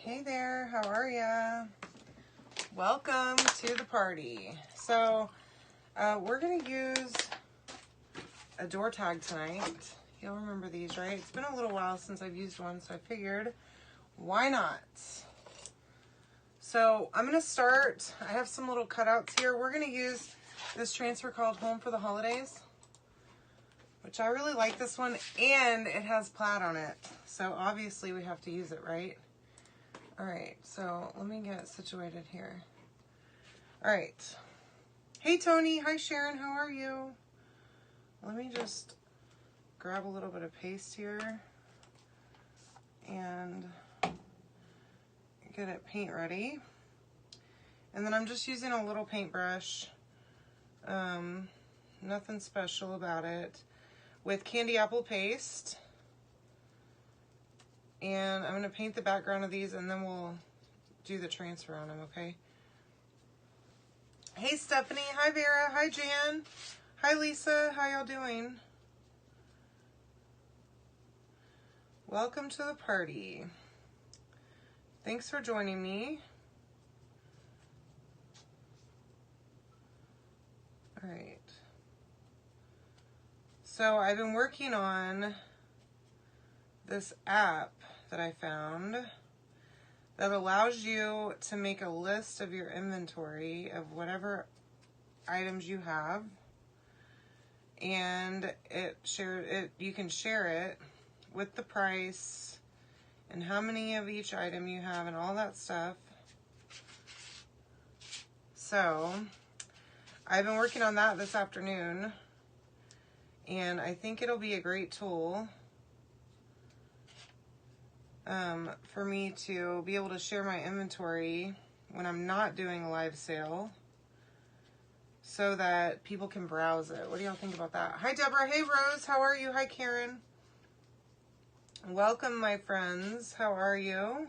Hey there, how are ya? Welcome to the party. So, we're gonna use a door tag tonight. You'll remember these, right? It's been a little while since I've used one, so I figured, why not? So, I'm gonna start. I have some little cutouts here. We're gonna use this transfer called Home for the Holidays, which I really like this one, and it has plaid on it. So, obviously, we have to use it, right? All right, so let me get situated here. All right. Hey, Tony. Hi, Sharon. How are you? Let me just grab a little bit of paste here and get it paint ready. And then I'm just using a little paintbrush. Nothing special about it. With candy apple paste. And I'm going to paint the background of these and then we'll do the transfer on them, okay? Hey, Stephanie. Hi, Vera. Hi, Jan. Hi, Lisa. How y'all doing? Welcome to the party. Thanks for joining me. All right. So I've been working on this app that I found that allows you to make a list of your inventory of whatever items you have, and you can share it with the price and how many of each item you have and all that stuff. So I've been working on that this afternoon, and I think it'll be a great tool for me to be able to share my inventory when I'm not doing a live sale so that people can browse it. What do y'all think about that? Hi, Deborah. Hey, Rose. How are you? Hi, Karen. Welcome, my friends. How are you?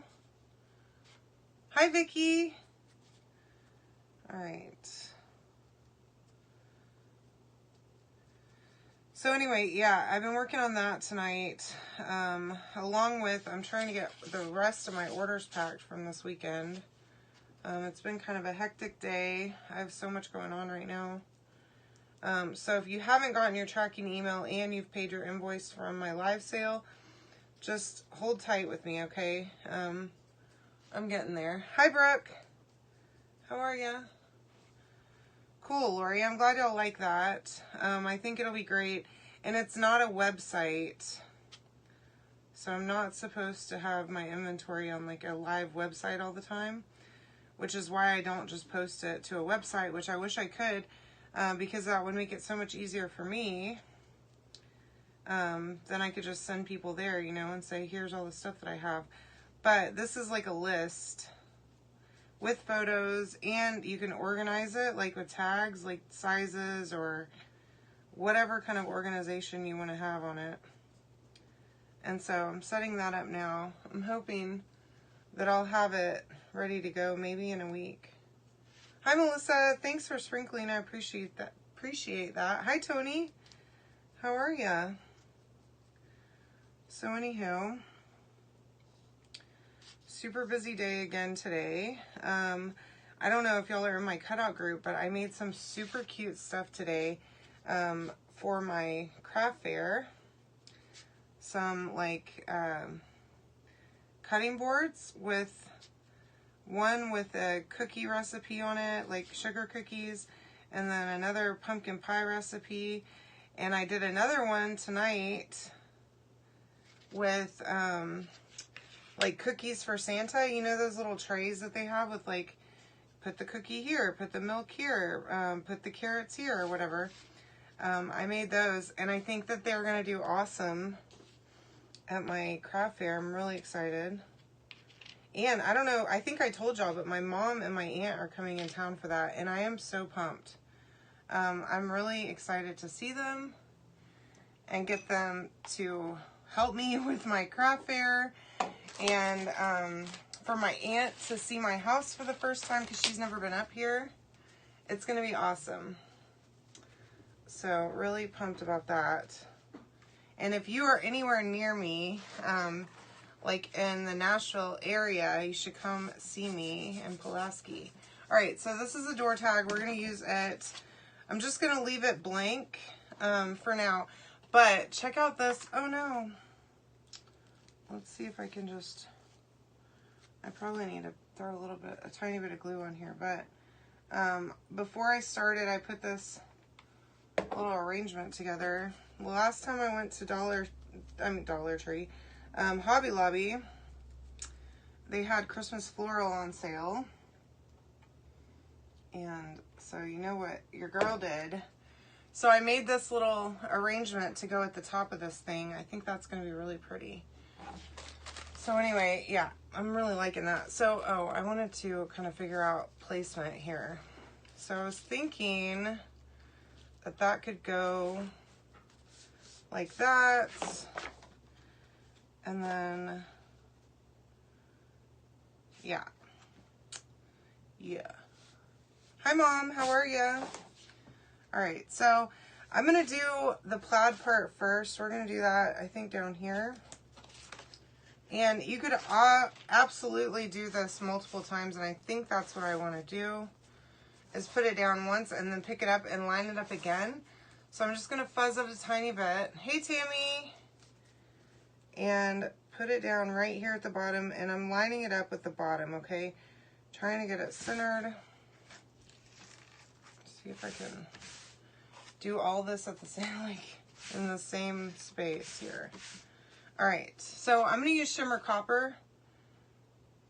Hi, Vicky. All right. So anyway, yeah, I've been working on that tonight, along with, I'm trying to get the rest of my orders packed from this weekend. It's been kind of a hectic day. I have so much going on right now. So if you haven't gotten your tracking email and you've paid your invoice from my live sale, just hold tight with me, okay? I'm getting there. Hi, Brooke. How are ya? Cool, Lori. I'm glad y'all like that. I think it'll be great. And it's not a website. So I'm not supposed to have my inventory on like a live website all the time, which is why I don't just post it to a website, which I wish I could, because that would make it so much easier for me. Then I could just send people there, you know, and say, here's all the stuff that I have. But this is like a list with photos, and you can organize it like with tags, like sizes or whatever kind of organization you want to have on it. And so I'm setting that up now. I'm hoping that I'll have it ready to go maybe in a week. Hi, Melissa. Thanks for sprinkling. I appreciate that. Hi, Tony. How are ya? So anywho, super busy day again today. I don't know if y'all are in my cutout group, but I made some super cute stuff today for my craft fair. Some like cutting boards with one with a cookie recipe on it, like sugar cookies, and then another pumpkin pie recipe. And I did another one tonight with like cookies for Santa. You know those little trays that they have with like, put the cookie here, put the milk here, put the carrots here or whatever. I made those, and I think that they're going to do awesome at my craft fair. I'm really excited. And I don't know, I think I told y'all, but my mom and my aunt are coming in town for that, and I am so pumped. I'm really excited to see them and get them to help me with my craft fair, and for my aunt to see my house for the first time because she's never been up here. It's going to be awesome. So really pumped about that. And if you are anywhere near me, like in the Nashville area, you should come see me in Pulaski. All right, so this is a door tag. We're going to use it. I'm just going to leave it blank for now. But check out this. Oh, no. Let's see if I can just... I probably need to throw a tiny bit of glue on here. But before I started, I put this little arrangement together. The last time I went to Dollar Tree, Hobby Lobby, they had Christmas floral on sale. And so you know what your girl did. So I made this little arrangement to go at the top of this thing. I think that's going to be really pretty. So anyway, yeah, I'm really liking that. So, I wanted to kind of figure out placement here. So I was thinking that could go like that. And then, yeah. Hi, Mom. How are you? All right, so I'm going to do the plaid part first. We're going to do that, I think, down here. And you could absolutely do this multiple times, and I think that's what I want to do, is put it down once and then pick it up and line it up again. So I'm just going to fuzz it a tiny bit. Hey, Tammy! And put it down right here at the bottom, and I'm lining it up with the bottom, okay? Trying to get it centered. See if I can do all this at the same, like, in the same space here. All right, so I'm gonna use shimmer copper.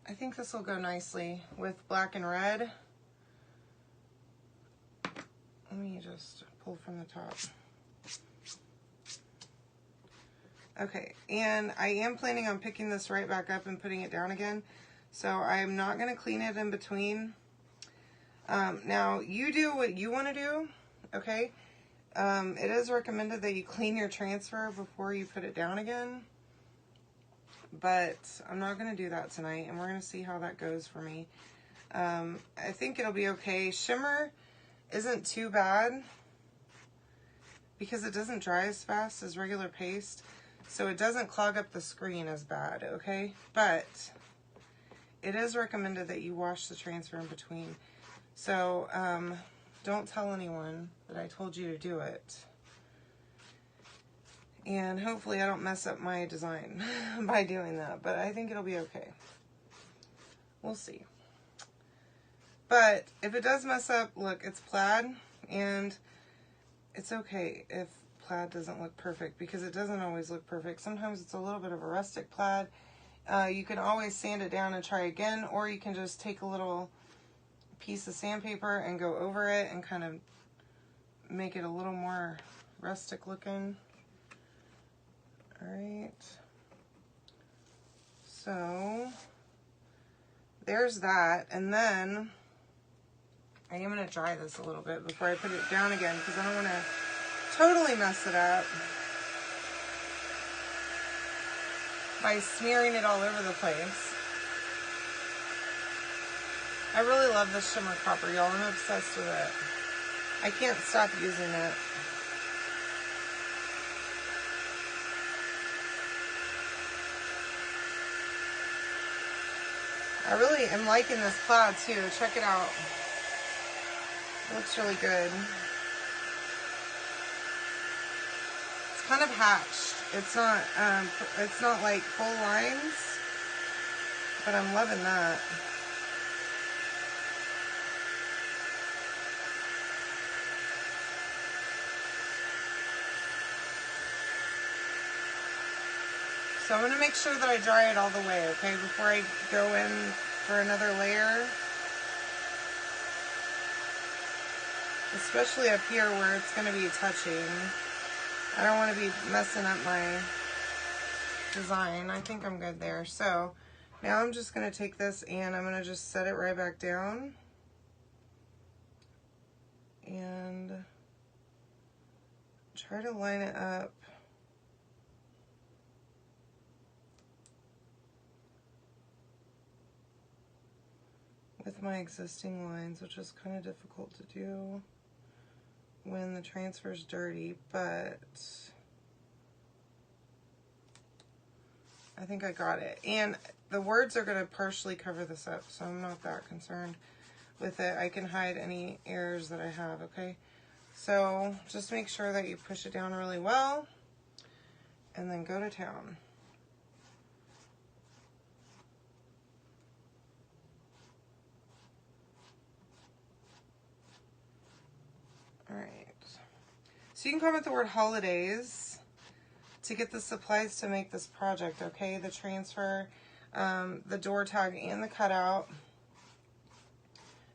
I think this will go nicely with black and red. Let me just pull from the top. Okay, and I am planning on picking this right back up and putting it down again. So I'm not gonna clean it in between. Now, you do what you wanna do, okay? It is recommended that you clean your transfer before you put it down again. But I'm not going to do that tonight, and we're going to see how that goes for me. I think it'll be okay. Shimmer isn't too bad because it doesn't dry as fast as regular paste, so it doesn't clog up the screen as bad, okay? But it is recommended that you wash the transfer in between. So don't tell anyone that I told you to do it. And hopefully I don't mess up my design by doing that, but I think it'll be okay. We'll see. But if it does mess up, look, it's plaid, and it's okay if plaid doesn't look perfect, because it doesn't always look perfect. Sometimes it's a little bit of a rustic plaid. You can always sand it down and try again, or you can just take a little piece of sandpaper and go over it and kind of make it a little more rustic looking. All right, so there's that, and then I am going to dry this a little bit before I put it down again, because I don't want to totally mess it up by smearing it all over the place. I really love this shimmer copper, y'all. I'm obsessed with it. I can't stop using it. I really am liking this plaid too. Check it out. It looks really good. It's kind of hatched. It's not like full lines, but I'm loving that. So I'm going to make sure that I dry it all the way, okay, before I go in for another layer. Especially up here where it's going to be touching. I don't want to be messing up my design. I think I'm good there. So now I'm just going to take this and I'm going to just set it right back down. And try to line it up with my existing lines, which is kind of difficult to do when the transfer's dirty, but I think I got it. And the words are going to partially cover this up, so I'm not that concerned with it. I can hide any errors that I have, okay? So just make sure that you push it down really well and then go to town. All right. So you can comment the word holidays to get the supplies to make this project, okay? The transfer, the door tag, and the cutout.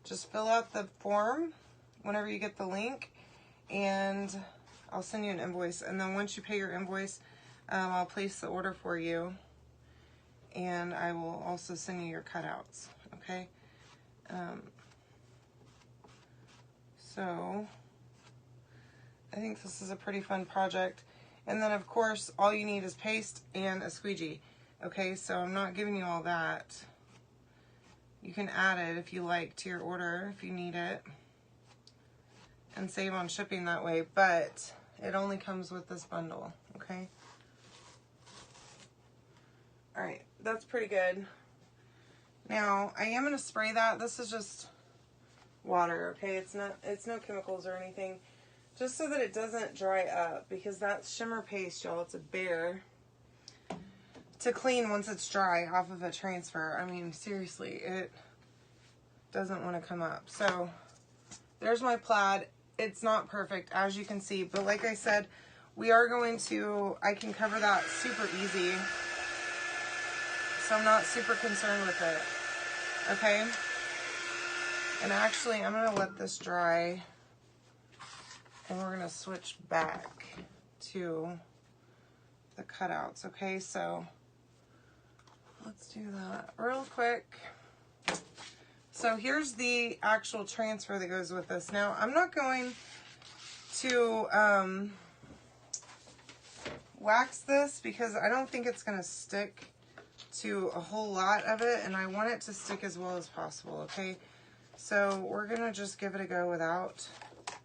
Just fill out the form whenever you get the link, and I'll send you an invoice. And then once you pay your invoice, I'll place the order for you, and I will also send you your cutouts, okay? So I think this is a pretty fun project. And then, of course, all you need is paste and a squeegee. Okay, so I'm not giving you all that. You can add it if you like to your order, if you need it, and save on shipping that way. But it only comes with this bundle, okay? All right, that's pretty good. Now, I am going to spray that. This is just water, okay? It's no chemicals or anything. Just so that it doesn't dry up, because that shimmer paste, y'all, it's a bear to clean once it's dry off of a transfer. I mean, seriously, it doesn't want to come up. So there's my plaid. It's not perfect, as you can see, but like I said, I can cover that super easy. So I'm not super concerned with it, okay? And actually, I'm going to let this dry. And we're going to switch back to the cutouts, okay? So let's do that real quick. So here's the actual transfer that goes with this. Now, I'm not going to wax this because I don't think it's going to stick to a whole lot of it, and I want it to stick as well as possible, okay? So we're going to just give it a go without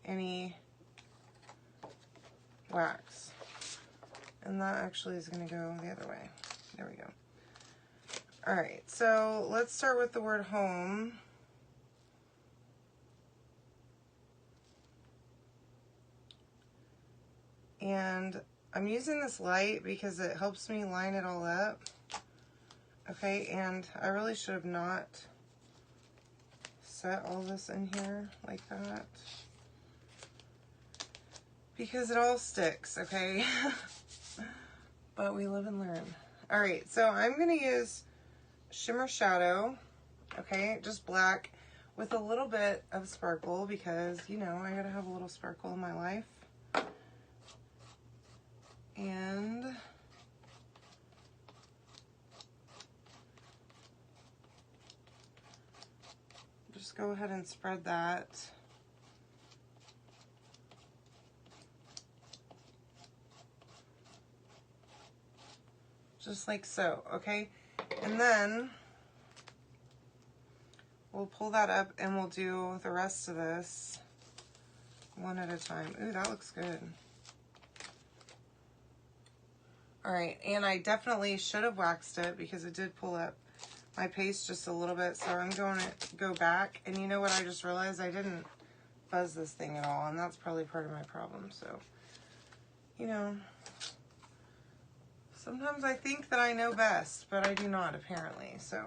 any wax, and that actually is going to go the other way. There we go. All right, so let's start with the word home. And I'm using this light because it helps me line it all up. Okay, and I really should have not set all this in here like that, because it all sticks, okay? But we live and learn. All right, so I'm going to use Shimmer Shadow, okay, just black with a little bit of sparkle, because, you know, I got to have a little sparkle in my life. And just go ahead and spread that. Just like so, okay? And then we'll pull that up and we'll do the rest of this one at a time. Ooh, that looks good. All right, and I definitely should have waxed it because it did pull up my paste just a little bit, so I'm going to go back. And you know what, I just realized I didn't fuzz this thing at all, and that's probably part of my problem. So, you know, sometimes I think that I know best, but I do not, apparently. So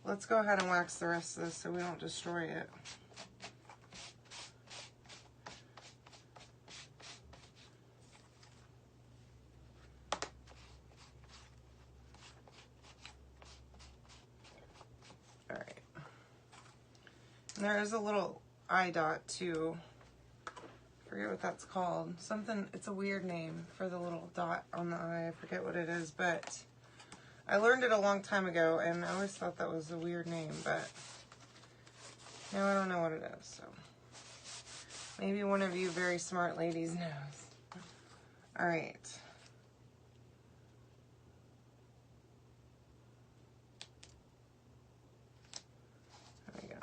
let's go ahead and wax the rest of this so we don't destroy it. All right. And there is a little eye dot too. Forget what that's called. Something, it's a weird name for the little dot on the eye. I forget what it is, but I learned it a long time ago, and I always thought that was a weird name, but now I don't know what it is, so maybe one of you very smart ladies knows. All right. There we go.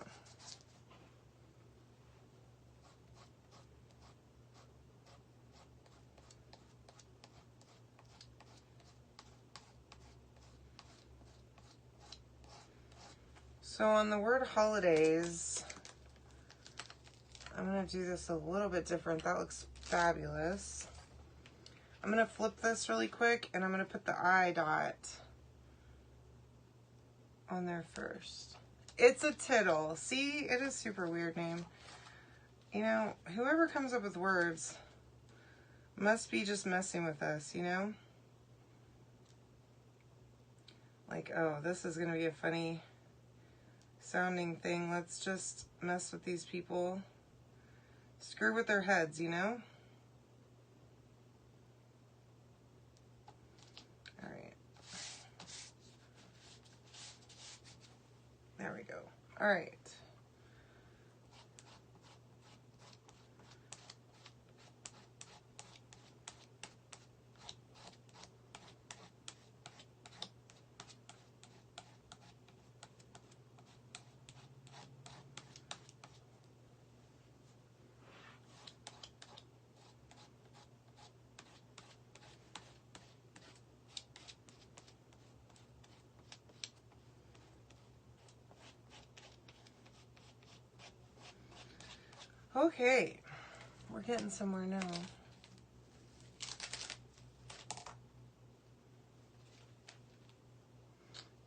So on the word holidays, I'm going to do this a little bit different. That looks fabulous. I'm going to flip this really quick, and I'm going to put the I dot on there first. It's a tittle. See, it is a super weird name. You know, whoever comes up with words must be just messing with us, you know? Like, oh, this is going to be a funny sounding thing. Let's just mess with these people. Screw with their heads, you know? All right. There we go. All right. Okay, we're getting somewhere now.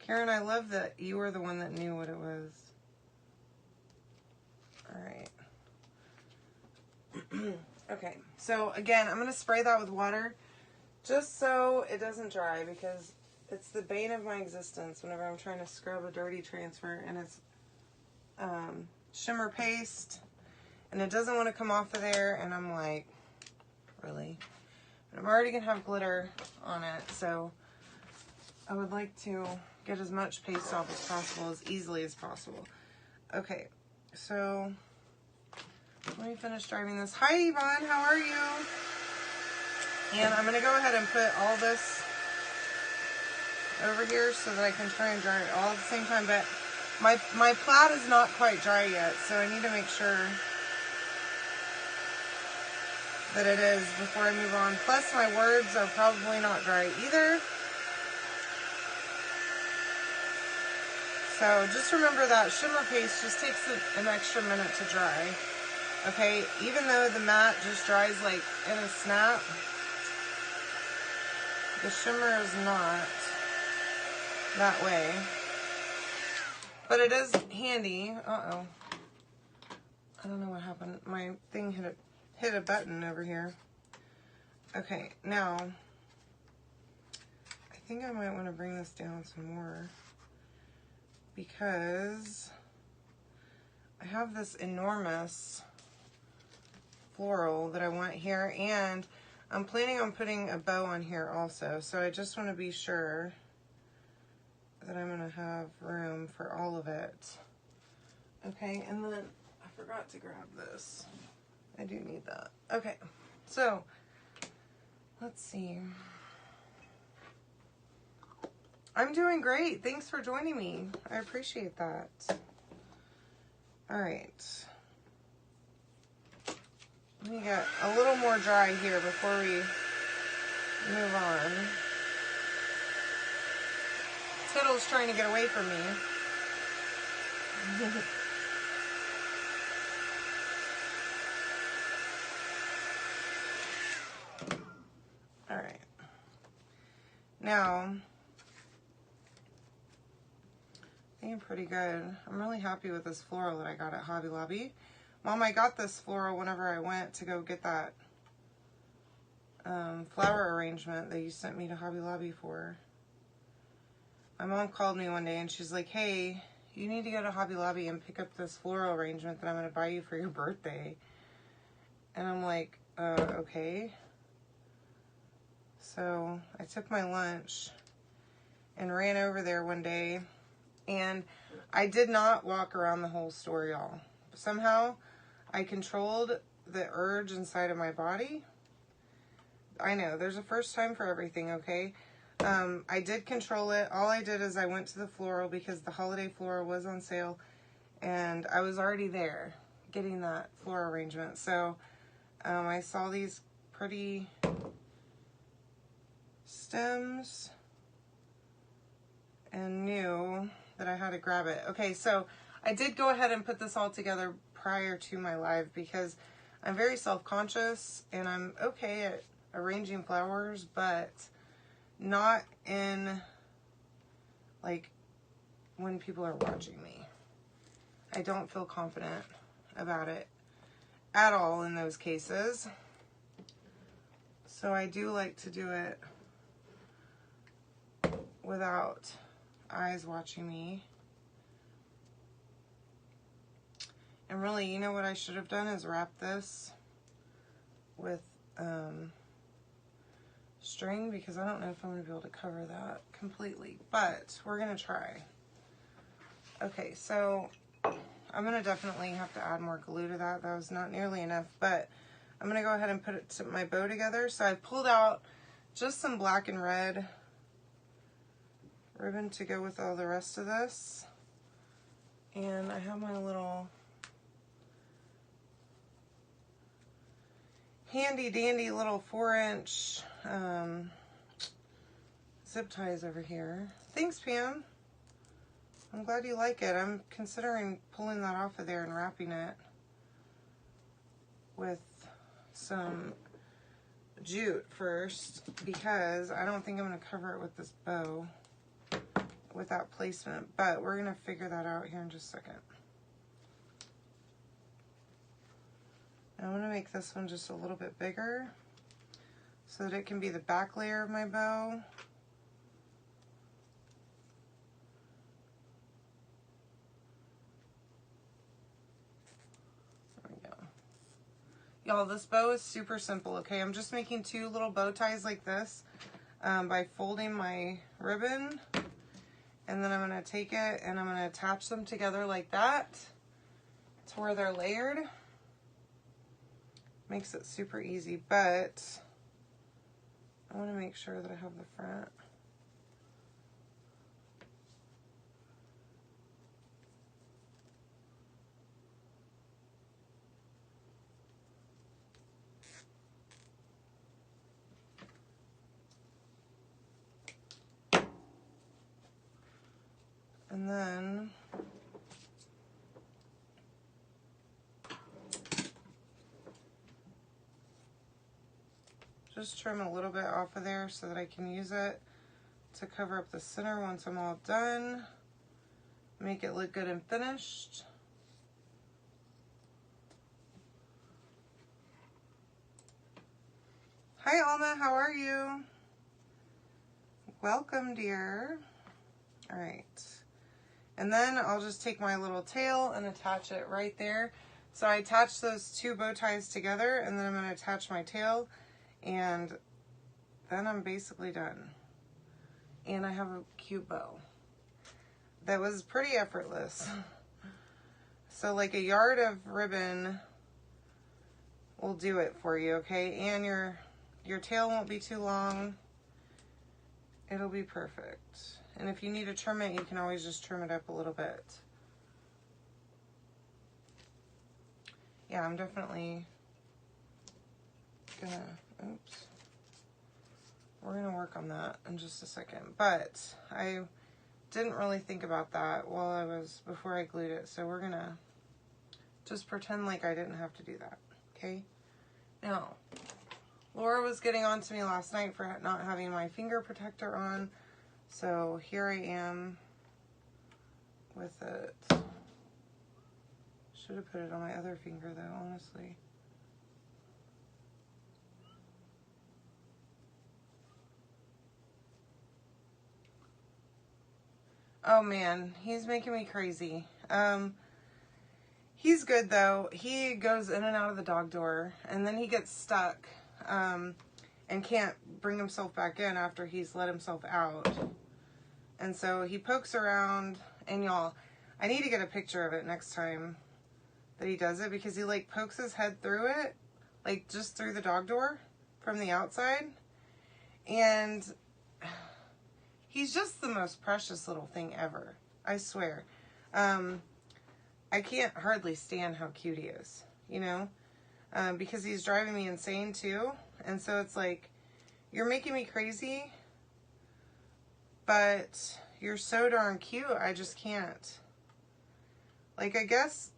Karen, I love that you were the one that knew what it was. All right. Okay, so again, I'm going to spray that with water just so it doesn't dry, because it's the bane of my existence whenever I'm trying to scrub a dirty transfer, and it's shimmer paste, and it doesn't want to come off of there, and I'm like, really? And I'm already going to have glitter on it, so I would like to get as much paste off as possible, as easily as possible. Okay, so let me finish driving this. Hi, Yvonne, how are you? And I'm going to go ahead and put all this over here so that I can try and dry it all at the same time, but my plaid is not quite dry yet, so I need to make sure that it is before I move on. Plus, my words are probably not dry either. So just remember that shimmer paste just takes an extra minute to dry. Okay, even though the matte just dries like in a snap, the shimmer is not that way. But it is handy. Uh-oh. I don't know what happened. My thing hit a button over here. Okay, now I think I might want to bring this down some more, because I have this enormous floral that I want here, and I'm planning on putting a bow on here also, so I just want to be sure that I'm going to have room for all of it. Okay, and then I forgot to grab this. I do need that. Okay, so let's see. I'm doing great. Thanks for joining me. I appreciate that. All right. Let me get a little more dry here before we move on. Tittle's trying to get away from me. All right. Now, I think I'm pretty good. I'm really happy with this floral that I got at Hobby Lobby. Mom, I got this floral whenever I went to go get that flower arrangement that you sent me to Hobby Lobby for. My mom called me one day and she's like, hey, you need to go to Hobby Lobby and pick up this floral arrangement that I'm going to buy you for your birthday. And I'm like, okay. So I took my lunch and ran over there one day, and I did not walk around the whole store, y'all. Somehow I controlled the urge inside of my body. I know, there's a first time for everything, okay? I did control it. All I did is I went to the floral because the holiday floral was on sale, and I was already there getting that floral arrangement. So I saw these pretty stems and knew that I had to grab it. Okay, so I did go ahead and put this all together prior to my live because I'm very self-conscious and I'm okay at arranging flowers, but not in, like, when people are watching me. I don't feel confident about it at all in those cases. So I do like to do it without eyes watching me. And really, you know what I should have done is wrap this with string, because I don't know if I'm going to be able to cover that completely, but we're going to try. Okay, so I'm going to definitely have to add more glue to that. That was not nearly enough, but I'm going to go ahead and put my bow together. So I pulled out just some black and red ribbon to go with all the rest of this. And I have my little handy dandy little 4-inch zip ties over here. Thanks, Pam. I'm glad you like it. I'm considering pulling that off of there and wrapping it with some jute first, because I don't think I'm going to cover it with this bow with that placement, but we're going to figure that out here in just a second. I'm going to make this one just a little bit bigger so that it can be the back layer of my bow. There we go. Y'all, this bow is super simple, okay? I'm just making 2 little bow ties like this by folding my ribbon, and then I'm going to take it and I'm going to attach them together like that to where they're layered. Makes it super easy, but I want to make sure that I have the front. And then just trim a little bit off of there so that I can use it to cover up the center once I'm all done. Make it look good and finished. Hi Alma, how are you? Welcome, dear. All right. And then I'll just take my little tail and attach it right there. So I attach those 2 bow ties together, and then I'm going to attach my tail, and then I'm basically done. And I have a cute bow. That was pretty effortless. So like a yard of ribbon will do it for you, okay? And your tail won't be too long. It'll be perfect. And if you need to trim it, you can always just trim it up a little bit. Yeah, I'm definitely gonna, oops. We're gonna work on that in just a second. But I didn't really think about that before I glued it. So we're gonna just pretend like I didn't have to do that, okay? Now, Laura was getting on to me last night for not having my finger protector on. So here I am with it. Should have put it on my other finger though, honestly. Oh man, he's making me crazy. He's good though. He goes in and out of the dog door, and then he gets stuck and can't bring himself back in after he's let himself out. And so he pokes around, and y'all, I need to get a picture of it next time that he does it, because he like pokes his head through it, like just through the dog door from the outside. And he's just the most precious little thing ever. I swear. I can't hardly stand how cute he is, you know, because he's driving me insane too. And so it's like, you're making me crazy, but you're so darn cute. I just can't. Like, I guess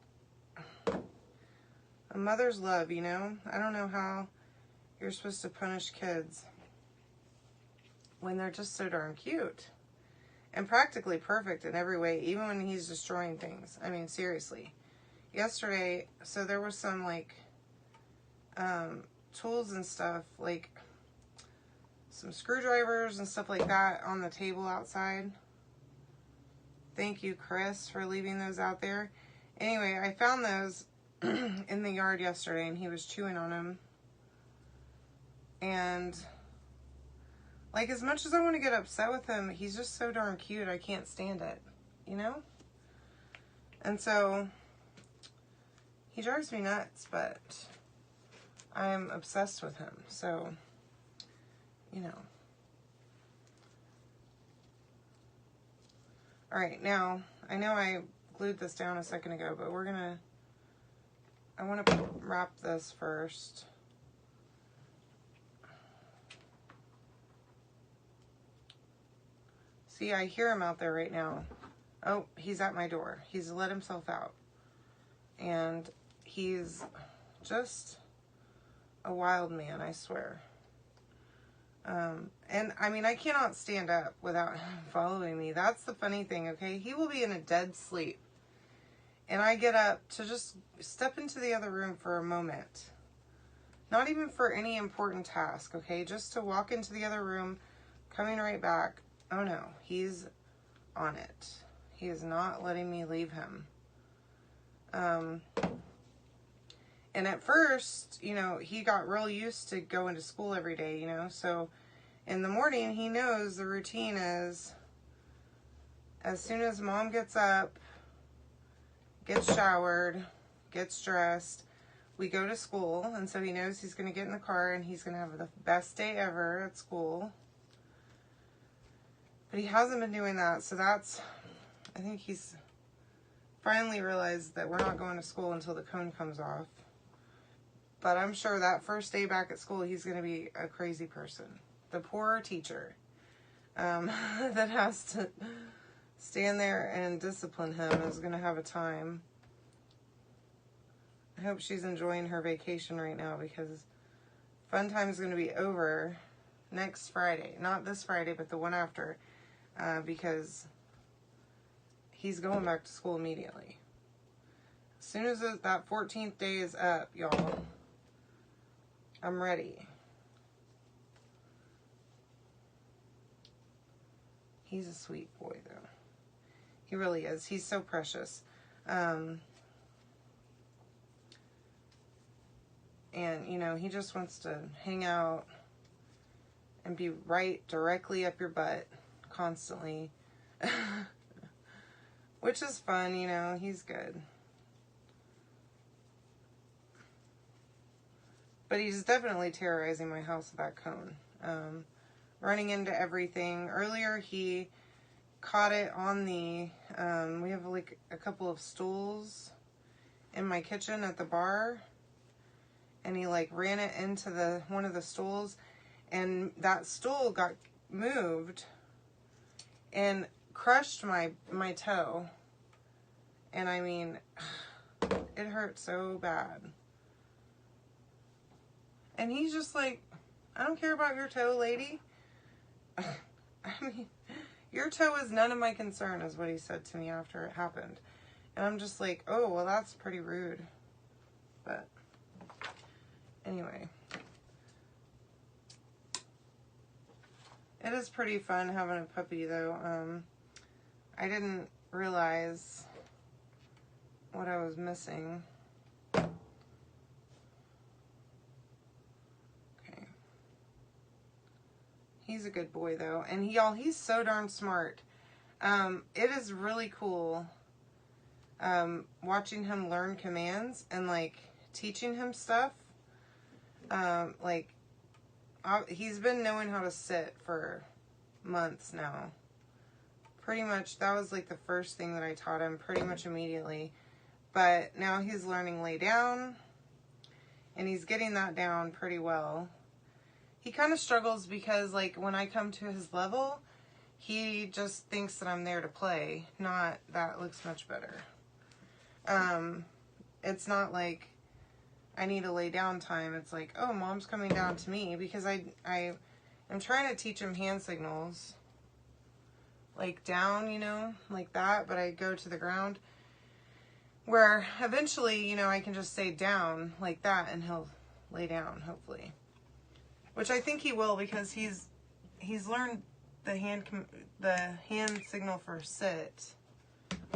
a mother's love, you know? I don't know how you're supposed to punish kids when they're just so darn cute. And practically perfect in every way, even when he's destroying things. I mean, seriously. Yesterday, so there was some, like, tools and stuff, like some screwdrivers and stuff like that on the table outside. Thank you, Chris, for leaving those out there. Anyway, I found those in the yard yesterday, and he was chewing on them. And, like, as much as I want to get upset with him, he's just so darn cute, I can't stand it, you know? And so, he drives me nuts, but I'm obsessed with him, so, you know. Alright, now, I know I glued this down a second ago, but I want to wrap this first. See, I hear him out there right now. Oh, he's at my door. He's let himself out. And he's just a wild man, I swear. And I mean, I cannot stand up without him following me. That's the funny thing, okay? He will be in a dead sleep. And I get up to just step into the other room for a moment. Not even for any important task, okay? Just to walk into the other room, coming right back. Oh no, he's on it. He is not letting me leave him. And at first, you know, he got real used to going to school every day, you know. So in the morning, he knows the routine is as soon as mom gets up, gets showered, gets dressed, we go to school. And so he knows he's going to get in the car and he's going to have the best day ever at school. But he hasn't been doing that. So that's, I think he's finally realized that we're not going to school until the cone comes off. But I'm sure that first day back at school, he's going to be a crazy person. The poor teacher that has to stand there and discipline him is going to have a time. I hope she's enjoying her vacation right now, because fun time is going to be over next Friday. Not this Friday, but the one after. Because he's going back to school immediately. As soon as that 14th day is up, y'all, I'm ready. He's a sweet boy, though. He really is. He's so precious. And, you know, he just wants to hang out and be right directly up your butt constantly. Which is fun, you know. He's good. But he's definitely terrorizing my house with that cone. Running into everything. Earlier, he caught it on the, we have like a couple of stools in my kitchen at the bar. And he like ran it into one of the stools. And that stool got moved and crushed my toe. And I mean, it hurt so bad. And he's just like, I don't care about your toe, lady. I mean, your toe is none of my concern, is what he said to me after it happened. And I'm just like, oh, well, that's pretty rude. But anyway. It is pretty fun having a puppy, though. I didn't realize what I was missing. He's a good boy, though. And he's so darn smart. It is really cool watching him learn commands and, like, teaching him stuff. He's been knowing how to sit for months now. Pretty much, that was, like, the first thing that I taught him pretty much immediately. But now he's learning lay down. And he's getting that down pretty well. He kind of struggles because, like, when I come to his level, He just thinks that I'm there to play, not that looks much better. It's not like I need to lay down time. It's like, oh, mom's coming down to me, because I am trying to teach him hand signals. Like down, you know, like that, but I go to the ground. Where eventually, you know, I can just say down like that and he'll lay down, hopefully. Which I think he will, because he's learned the hand signal for sit,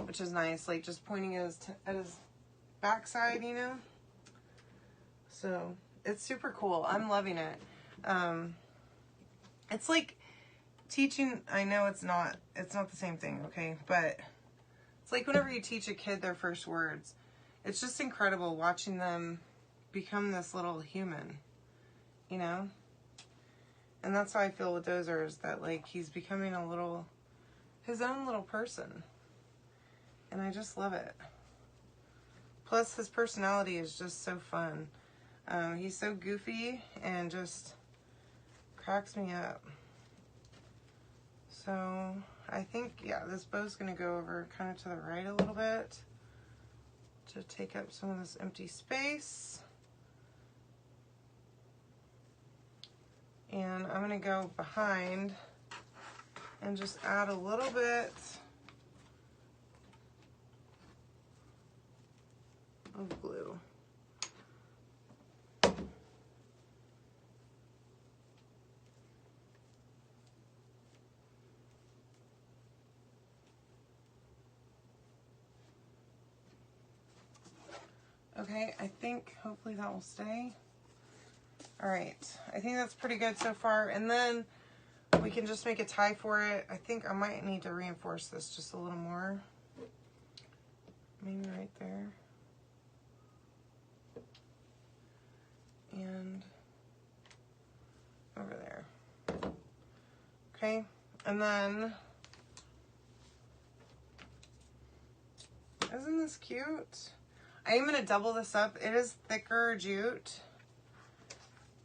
which is nice, like just pointing at his backside, you know. So it's super cool. I'm loving it. It's like teaching. I know it's not the same thing, okay, but it's like whenever you teach a kid their first words, it's just incredible watching them become this little human, you know. And that's how I feel with Dozer, is that like he's becoming his own little person. And I just love it. Plus his personality is just so fun. He's so goofy and just cracks me up. So I think, yeah, this bow's gonna go over kind of to the right a little bit to take up some of this empty space. And I'm gonna go behind and just add a little bit of glue. Okay, I think hopefully that will stay. All right, I think that's pretty good so far. And then we can just make a tie for it. I think I might need to reinforce this just a little more. Maybe right there. And over there. Okay, and then, isn't this cute? I am going to double this up. It is thicker jute,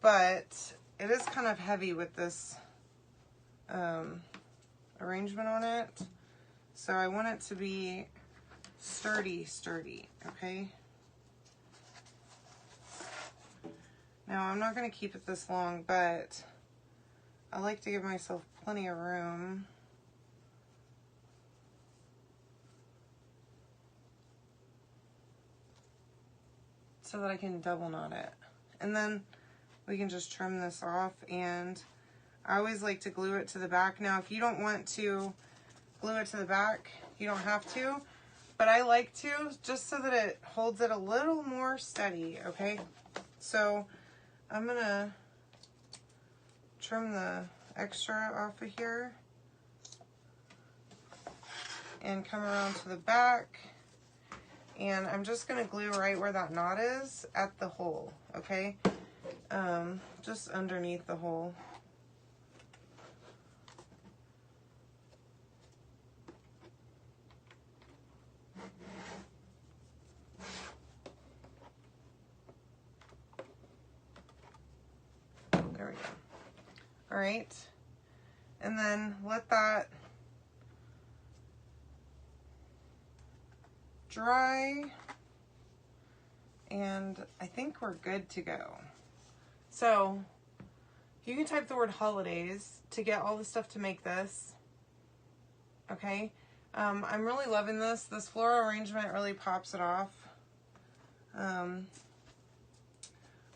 but it is kind of heavy with this arrangement on it. So I want it to be sturdy, okay? Now I'm not going to keep it this long, but I like to give myself plenty of room. So that I can double knot it. And then we can just trim this off, and I always like to glue it to the back. Now, if you don't want to glue it to the back, you don't have to, but I like to, just so that it holds it a little more steady, okay? So I'm gonna trim the extra off of here and come around to the back. And I'm just going to glue right where that knot is at the hole, okay? Just underneath the hole. There we go. All right. And then let that dry, and I think we're good to go. So you can type the word holidays to get all the stuff to make this, okay? I'm really loving this. This floral arrangement really pops it off. I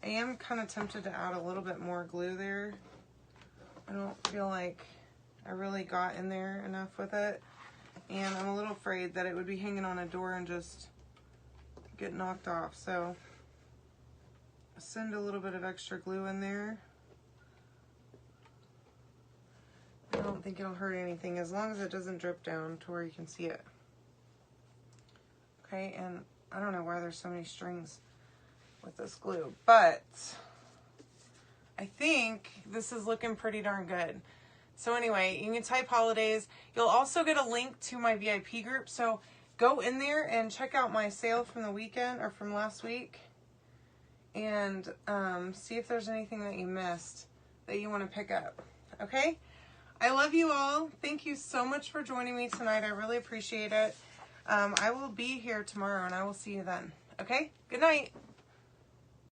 am kind of tempted to add a little bit more glue there. I don't feel like I really got in there enough with it. And I'm a little afraid that it would be hanging on a door and just get knocked off. So send a little bit of extra glue in there. I don't think it'll hurt anything as long as it doesn't drip down to where you can see it. Okay, and I don't know why there's so many strings with this glue, but I think this is looking pretty darn good. So anyway, you can type holidays. You'll also get a link to my VIP group. So go in there and check out my sale from the weekend or from last week. And see if there's anything that you missed that you want to pick up. Okay? I love you all. Thank you so much for joining me tonight. I really appreciate it. I will be here tomorrow, and I will see you then. Okay? Good night.